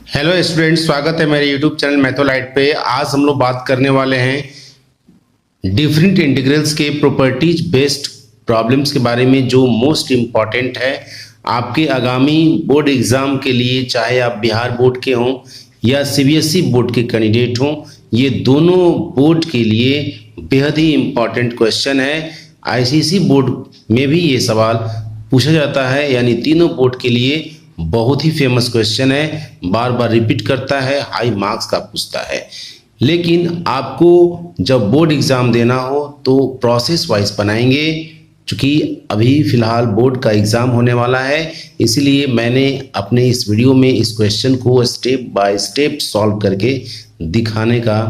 Hello student, स्वागत है मेरे यूट्यूब चैनल मैथोलाइट पे। आज हम लोग बात करने वाले हैं डिफरेंट इंटीग्रल्स के प्रॉपर्टीज बेस्ड प्रॉब्लम्स के बारे में, जो मोस्ट इम्पॉर्टेंट है आपके आगामी बोर्ड एग्जाम के लिए। चाहे आप बिहार बोर्ड के हों या सीबीएसई बोर्ड के कैंडिडेट हों, ये दोनों बोर्ड के लिए बेहद ही इम्पॉर्टेंट क्वेश्चन है। आईसीएसई बोर्ड में भी ये सवाल पूछा जाता है, यानी तीनों बोर्ड के लिए बहुत ही फेमस क्वेश्चन है, बार बार रिपीट करता है, हाई मार्क्स का पूछता है। लेकिन आपको जब बोर्ड एग्जाम देना हो तो प्रोसेस वाइज बनाएंगे, क्योंकि अभी फिलहाल बोर्ड का एग्जाम होने वाला है। इसलिए मैंने अपने इस वीडियो में इस क्वेश्चन को स्टेप बाय स्टेप सॉल्व करके दिखाने का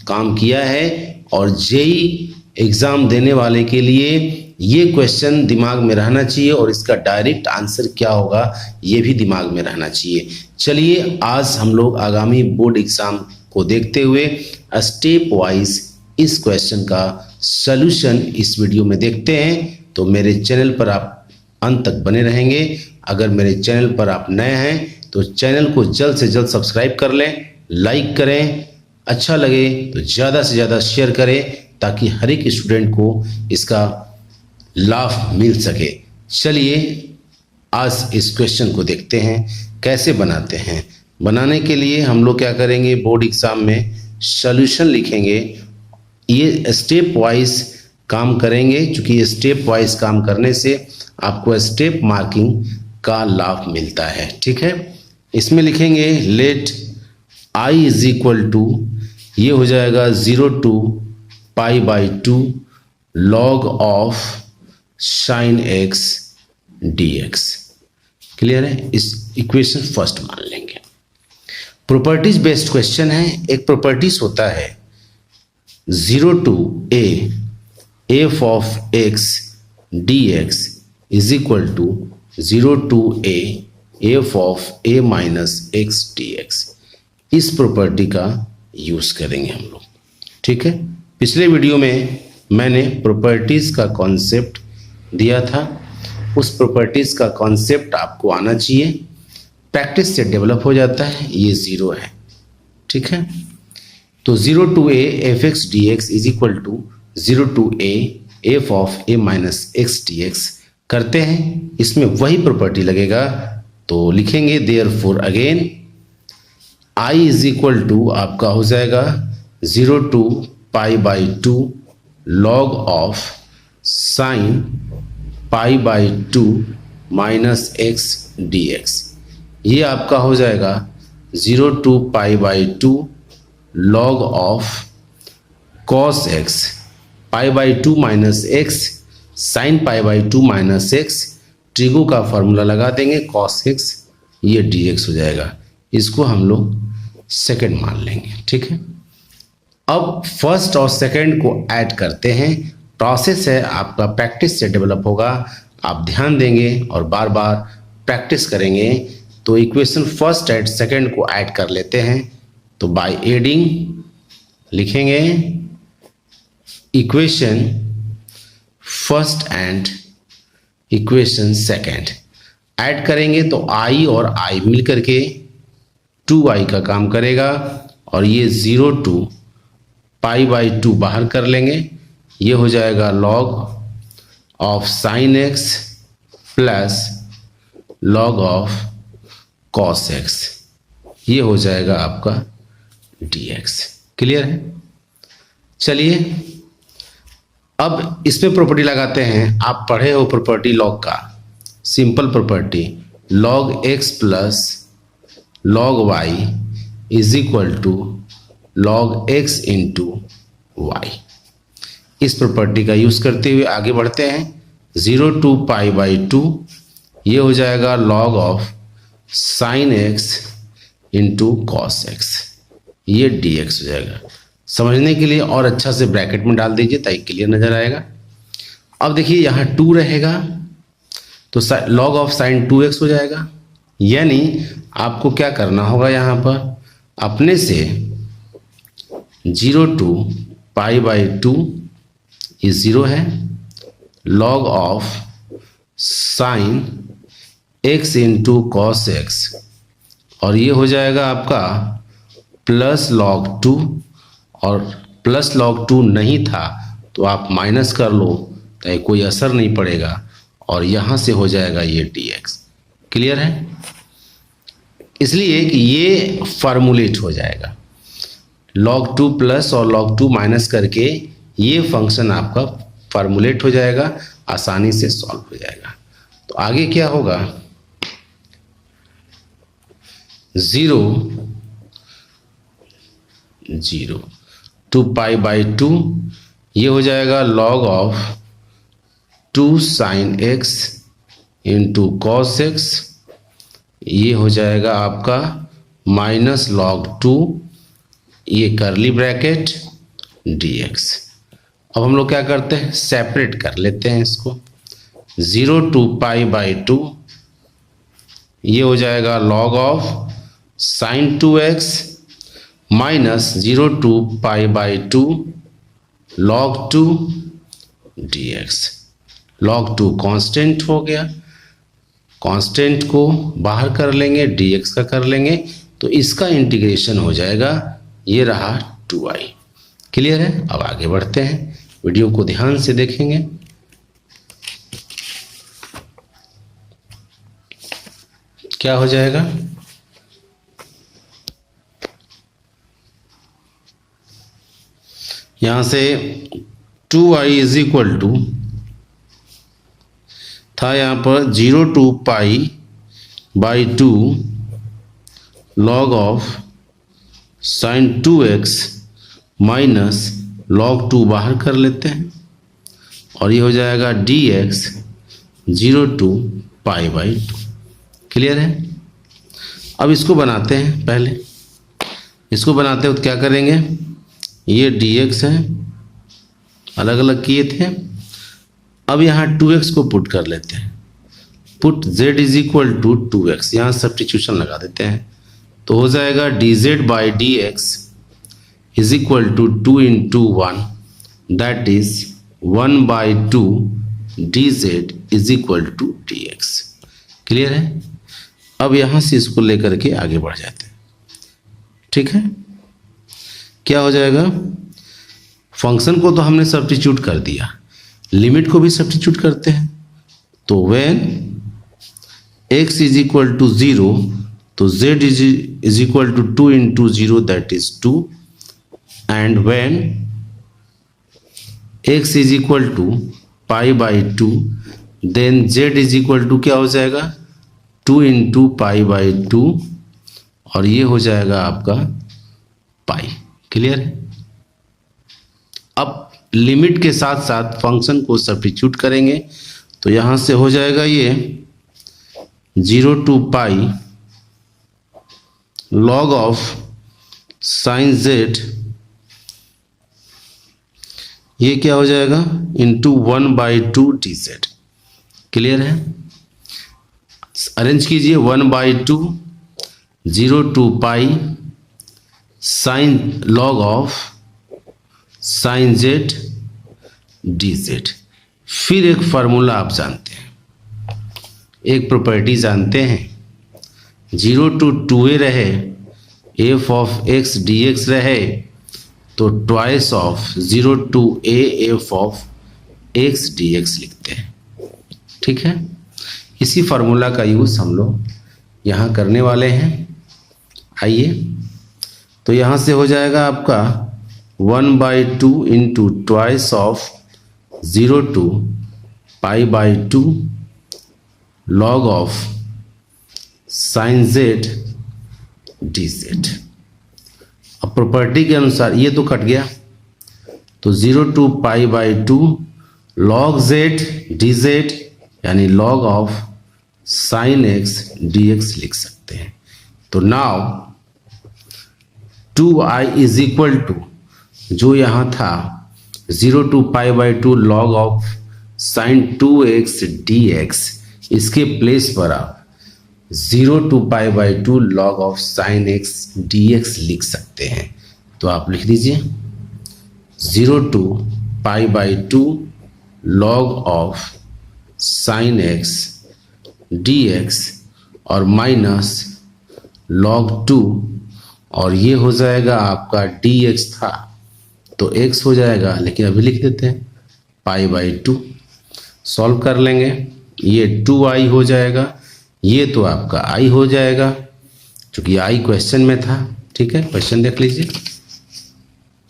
काम किया है। और जेईई एग्जाम देने वाले के लिए ये क्वेश्चन दिमाग में रहना चाहिए और इसका डायरेक्ट आंसर क्या होगा ये भी दिमाग में रहना चाहिए। चलिए आज हम लोग आगामी बोर्ड एग्जाम को देखते हुए स्टेप वाइज इस क्वेश्चन का सलूशन इस वीडियो में देखते हैं। तो मेरे चैनल पर आप अंत तक बने रहेंगे। अगर मेरे चैनल पर आप नए हैं तो चैनल को जल्द से जल्द सब्सक्राइब कर लें, लाइक करें, अच्छा लगे तो ज़्यादा से ज़्यादा शेयर करें, ताकि हर एक स्टूडेंट को इसका लाभ मिल सके। चलिए आज इस क्वेश्चन को देखते हैं कैसे बनाते हैं। बनाने के लिए हम लोग क्या करेंगे, बोर्ड एग्जाम में सॉल्यूशन लिखेंगे। ये स्टेप वाइज काम करेंगे, क्योंकि ये स्टेप वाइज काम करने से आपको स्टेप मार्किंग का लाभ मिलता है। ठीक है, इसमें लिखेंगे let I is equal to, ये हो जाएगा 0 to π/2 log of sine X dx। Clear है, इस इक्वेशन फर्स्ट मान लेंगे। प्रॉपर्टीज बेस्ड क्वेश्चन है। एक प्रॉपर्टीज होता है 0 to a f of x dx is equal to 0 to a f of a minus x dx। इस प्रॉपर्टी का यूज करेंगे हम लोग। ठीक है, पिछले वीडियो में मैंने प्रॉपर्टीज का कॉन्सेप्ट दिया था। उस प्रॉपर्टीज का कॉन्सेप्ट आपको आना चाहिए, प्रैक्टिस से डेवलप हो जाता है। ये 0 है, ठीक है। तो 0 to a f x d x is equal to 0 to a f of a minus x dx करते हैं। इसमें वही प्रॉपर्टी लगेगा, तो लिखेंगे therefore again i is equal to आपका हो जाएगा 0 to π/2 log of sine π/2 minus x dx। ये आपका हो जाएगा 0 to π/2 log of cos x π/2 minus x sine π/2 minus x, trigo का फॉर्मूला लगा देंगे cos x, ये dx हो जाएगा। इसको हम लोग सेकंड मान लेंगे। ठीक है, अब फर्स्ट और सेकंड को ऐड करते हैं। प्रोसेस है आपका, प्रैक्टिस से डेवलप होगा। आप ध्यान देंगे और बार बार प्रैक्टिस करेंगे। तो इक्वेशन फर्स्ट एंड सेकंड को ऐड कर लेते हैं। तो बाय एडिंग लिखेंगे equation first and equation second. Add करेंगे तो i और i मिल करके 2i का काम करेगा, और ये 0 to π/2 बाहर कर लेंगे। ये हो जाएगा log of sine x plus log of cos x, ये हो जाएगा आपका dx। क्लियर है। चलिए अब इसमें प्रॉपर्टी लगाते हैं। आप पढ़े हो प्रॉपर्टी लॉग का, simple property log x plus log y is equal to log x into Y. इस प्रॉपर्टी का यूज करते हुए आगे बढ़ते हैं। 0 to π/2 ये हो जाएगा log of sine x into cos x, ये dx हो जाएगा। समझने के लिए और अच्छा से ब्रैकेट में डाल दीजिए ताकि क्लियर नजर आएगा। अब देखिए यहाँ 2 रहेगा तो log ऑफ साइन 2x हो जाएगा। यानी आपको क्या करना होगा, यहाँ पर अपने से 0 to π/2 ये 0 है, log of sine x into cos x और ये हो जाएगा आपका प्लस log 2, और प्लस log 2 नहीं था तो आप माइनस कर लो तो कोई असर नहीं पड़ेगा, और यहाँ से हो जाएगा ये dx। क्लियर है? इसलिए कि ये फार्मूलेट हो जाएगा, log 2 प्लस और log 2 माइनस करके ये फंक्शन आपका फार्मूलेट हो जाएगा, आसानी से सॉल्व हो जाएगा। तो आगे क्या होगा, 0 0 2 पाई बाई 2, ये हो जाएगा log of 2 sin x into cos x, ये हो जाएगा आपका माइनस log 2, ये करली ब्रैकेट dx। अब हम लोग क्या करते हैं, सेपरेट कर लेते हैं इसको। 0 टू पाई बाई 2, ये हो जाएगा log of sine 2x minus 0 to pi by 2 log 2 dx। log 2 constant हो गया, कांस्टेंट को बाहर कर लेंगे, dx का कर लेंगे, तो इसका इंटीग्रेशन हो जाएगा, ये रहा 2i। क्लियर है? अब आगे बढ़ते हैं, वीडियो को ध्यान से देखेंगे। क्या हो जाएगा, यहां से 2i इज इक्वल टू था यहाँ पर 0 to pi by 2 log of sine 2x minus log 2 बाहर कर लेते हैं, और ये हो जाएगा dx 0 to pi by 2। Clear है? अब इसको बनाते हैं, पहले इसको बनाते हैं तो क्या करेंगे, ये dx है, अलग अलग किए थे, अब यहाँ 2x को पुट कर लेते हैं, put z is equal to 2x, यहाँ सब्स्टिट्यूशन लगा देते हैं, तो हो जाएगा dz by dx is equal to 2 into 1, that is 1 by 2 dz is equal to dx। Clear है? अब यहाँ से इसको लेकर के आगे बढ़ जाते हैं। ठीक है, क्या हो जाएगा, फंक्शन को तो हमने सब्स्टिट्यूट कर दिया, लिमिट को भी सब्स्टिट्यूट करते हैं। तो when x is equal to 0, तो z is equal to 2 into 0, that is 2, and when x is equal to pi by 2, then z is equal to क्या हो जाएगा, 2 इंटू पाई बाई 2, और ये हो जाएगा आपका पाई। क्लियर है? अब लिमिट के साथ साथ फंक्शन को सब्स्टिट्यूट करेंगे, तो यहां से हो जाएगा ये 0 to pi log of sine z, ये क्या हो जाएगा, इंटू 1 बाई 2 dz। क्लियर है? अरेंज कीजिए, 1 by 2 0 to pi sine log of sine z dz। फिर एक फार्मूला आप जानते हैं, एक प्रॉपर्टी जानते हैं, 0 टू 2a रहे, f ऑफ x dx रहे, तो twice of 0 to a f of x dx लिखते हैं। ठीक है, इसी फार्मूला का यूज हम लोग यहाँ करने वाले हैं। आइए, तो यहाँ से हो जाएगा आपका 1 by 2 into twice of 0 to pi by 2 log of sine z dz। अब प्रॉपर्टी के अनुसार ये तो कट गया, तो 0 to pi by 2 log z dz, यानी log of sine x dx लिख सकते हैं। तो now 2i is equal to, जो यहाँ था 0 to pi by 2 log of sine 2x dx, इसके प्लेस पर आप 0 to pi by 2 log of sine x dx लिख सकते हैं। तो आप लिख दीजिए 0 to pi by 2 log of sine x dx और माइनस log 2 और ये हो जाएगा आपका dx था तो x हो जाएगा, लेकिन अभी लिख देते हैं π/2। सॉल्व कर लेंगे, ये 2i हो जाएगा, ये तो आपका i हो जाएगा क्योंकि i क्वेश्चन में था। ठीक है, क्वेश्चन देख लीजिए,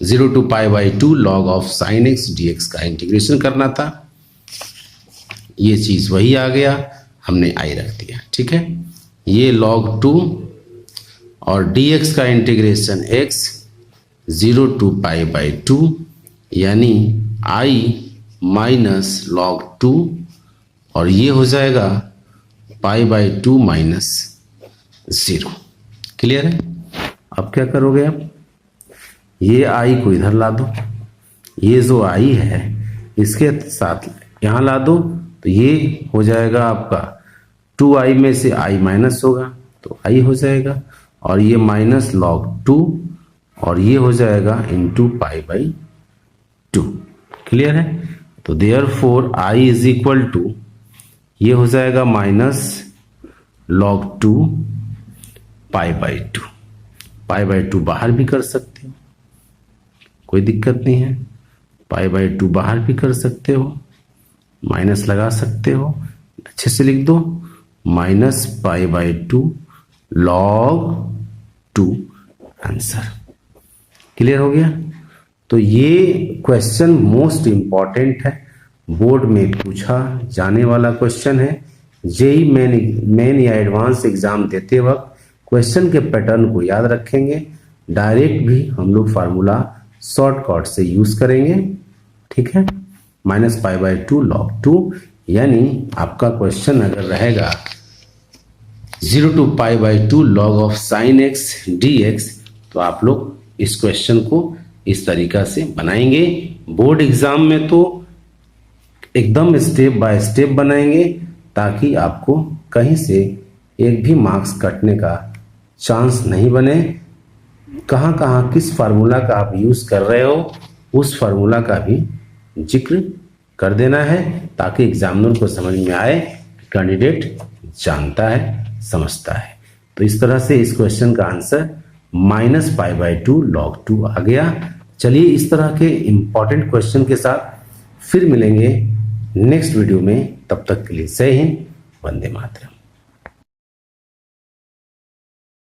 0 to π/2 log of sin x dx का इंटीग्रेशन करना था, ये चीज वही आ गया, हमने i रख दिया। ठीक है, ये log 2 और dx का इंटीग्रेशन x 0 to π/2 यानी i माइनस log 2 और ये हो जाएगा π/2 माइनस 0। क्लियर है? अब क्या करोगे आप, ये i को इधर ला दो, ये जो i है इसके साथ यहाँ ला दो, तो ये हो जाएगा आपका 2i में से i माइनस होगा तो i हो जाएगा, और ये माइनस log 2 और ये हो जाएगा इंटू π/2। क्लियर है? तो therefore i is equal to ये हो जाएगा माइनस log 2 π/2। π/2 बाहर भी कर सकते हो, कोई दिक्कत नहीं है, π/2 बाहर भी कर सकते हो, माइनस लगा सकते हो, अच्छे से लिख दो माइनस π/2 log 2 आंसर। क्लियर हो गया? तो ये क्वेश्चन मोस्ट इंपॉर्टेंट है, बोर्ड में पूछा जाने वाला क्वेश्चन है। जेई मेन या एडवांस एग्जाम देते वक्त क्वेश्चन के पैटर्न को याद रखेंगे, डायरेक्ट भी हम लोग फार्मूला शॉर्टकट से यूज करेंगे। ठीक है, माइनस π/2 log 2 यानी आपका क्वेश्चन अगर रहेगा 0 to π/2 log of sin x dx तो आप लोग इस क्वेश्चन को इस तरीका से बनाएंगे। बोर्ड एग्जाम में तो एकदम स्टेप बाय स्टेप बनाएंगे ताकि आपको कहीं से एक भी मार्क्स कटने का चांस नहीं बने। कहाँ कहाँ किस फार्मूला का आप यूज कर रहे हो उस फार्मूला का भी जिक्र कर देना है ताकि एग्जामिनर को समझ में आए कि कैंडिडेट जानता है, समझता है। तो इस तरह से इस क्वेश्चन का आंसर माइनस π/2 log 2 आ गया। चलिए इस तरह के इंपॉर्टेंट क्वेश्चन के साथ फिर मिलेंगे नेक्स्ट वीडियो में, तब तक के लिए जय हिंद, वंदे मातरम।